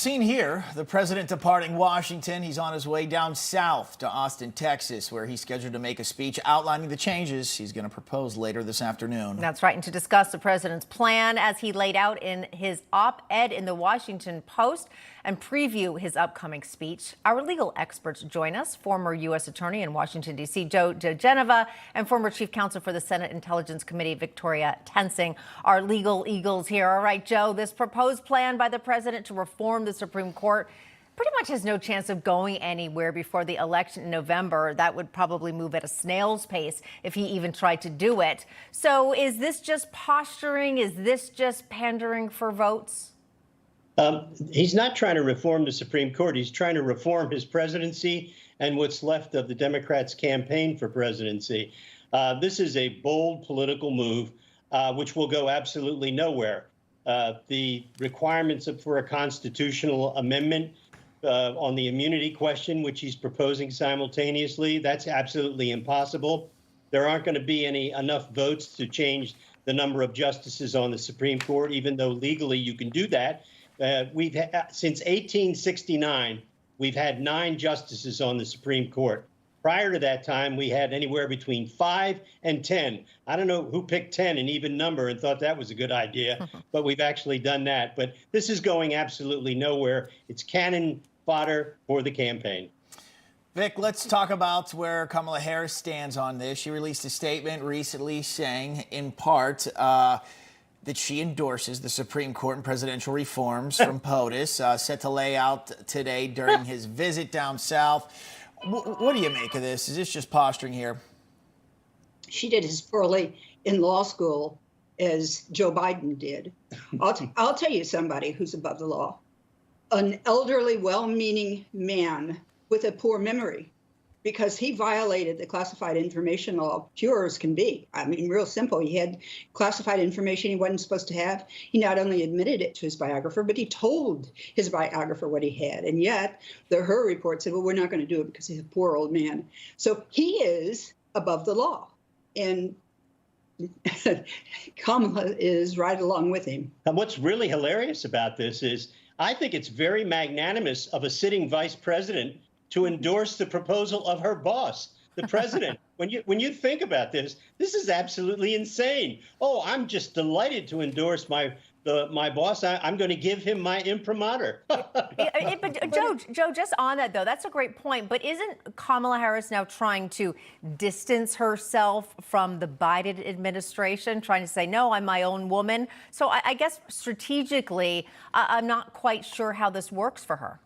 Seen here, the president departing Washington. He's on his way down south to Austin, Texas, where he's scheduled to make a speech outlining the changes he's going to propose later this afternoon. That's right. And to discuss the president's plan as he laid out in his op-ed in the Washington Post and preview his upcoming speech, our legal experts join us. Former U.S. Attorney in Washington, D.C., diGenova, and former Chief Counsel for the Senate Intelligence Committee, Victoria Toensing, are legal eagles here. All right, Joe, this proposed plan by the president to reform the Supreme Court pretty much has no chance of going anywhere before the election in November. That would probably move at a snail's pace if he even tried to do it. So is this just posturing? Is this just pandering for votes? He's not trying to reform the Supreme Court. He's trying to reform his presidency and what's left of the Democrats' campaign for presidency. This is a bold political move, which will go absolutely nowhere. The requirements for a constitutional amendment on the immunity question, which he's proposing simultaneously, that's absolutely impossible. There aren't going to be enough votes to change the number of justices on the Supreme Court, even though legally you can do that. Since 1869, we've had 9 justices on the Supreme Court. Prior to that time, we had anywhere between 5 and 10. I don't know who picked 10, an even number, and thought that was a good idea, but we've actually done that. But this is going absolutely nowhere. It's cannon fodder for the campaign. Vic, let's talk about where Kamala Harris stands on this. She released a statement recently saying, in part, that she endorses the Supreme Court and presidential reforms from POTUS, set to lay out today during his visit down south. What do you make of this? Is this just posturing here? She did as poorly in law school as Joe Biden did. I'll tell you somebody who's above the law. An elderly, well-meaning man with a poor memory, because he violated the classified information law, pure as can be. I mean, real simple. He had classified information he wasn't supposed to have. He not only admitted it to his biographer, but he told his biographer what he had. And yet, her report said, well, we're not going to do it because he's a poor old man. So he is above the law. And Kamala is right along with him. And what's really hilarious about this is I think it's very magnanimous of a sitting vice president to endorse the proposal of her boss, the president. When you think about this, this is absolutely insane. Oh, I'm just delighted to endorse my boss. I'm going to give him my imprimatur. But Joe, just on that, though, that's a great point. But isn't Kamala Harris now trying to distance herself from the Biden administration, trying to say, no, I'm my own woman? So I guess strategically, I'm not quite sure how this works for her.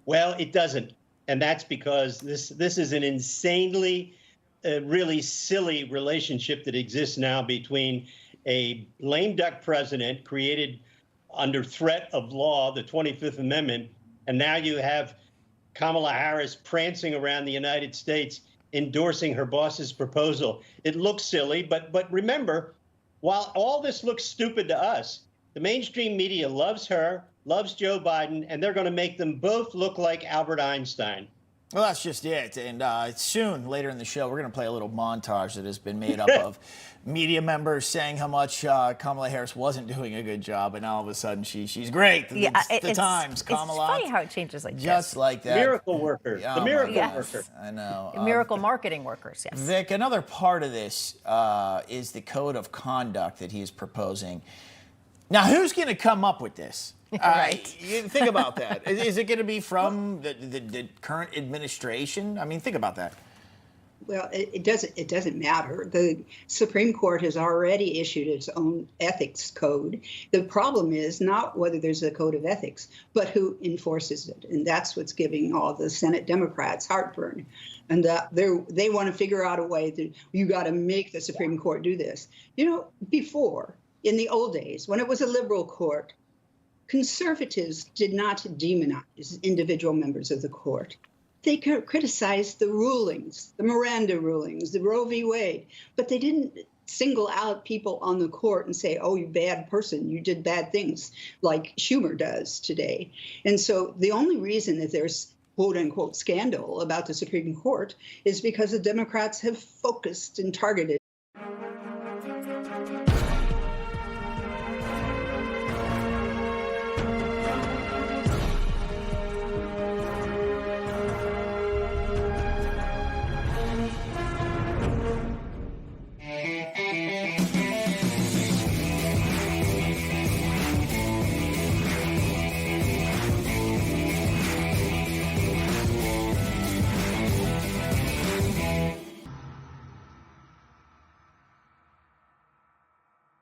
Well, it doesn't. And that's because this is an insanely, really silly relationship that exists now between a lame duck president created under threat of law, the 25th Amendment, and now you have Kamala Harris prancing around the United States endorsing her boss's proposal. It looks silly, but remember, while all this looks stupid to us, the mainstream media loves her, loves Joe Biden, and they're going to make them both look like Albert Einstein. Well, that's just it. And soon, later in the show, we're going to play a little montage that has been made up of media members saying how much Kamala Harris wasn't doing a good job, and all of a sudden she's great. Yeah, the Times, Kamala. It's funny how it changes like just this. like that. Miracle worker. Oh, the miracle yes. worker. I know. Miracle marketing workers, yes. Vic, another part of this is the code of conduct that he is proposing. Now, who's going to come up with this? Right. Think about that. Is it going to be from the current administration? I mean, think about that. Well, it doesn't matter. The Supreme Court has already issued its own ethics code. The problem is not whether there's a code of ethics, but who enforces it. And that's what's giving all the Senate Democrats heartburn. And they want to figure out a way that you got to make the Supreme Court do this. You know, before, in the old days, when it was a liberal court, conservatives did not demonize individual members of the court. They criticized the rulings, the Miranda rulings, the Roe v. Wade, but they didn't single out people on the court and say, oh, you bad person, you did bad things, like Schumer does today. And so the only reason that there's quote-unquote scandal about the Supreme Court is because the Democrats have focused and targeted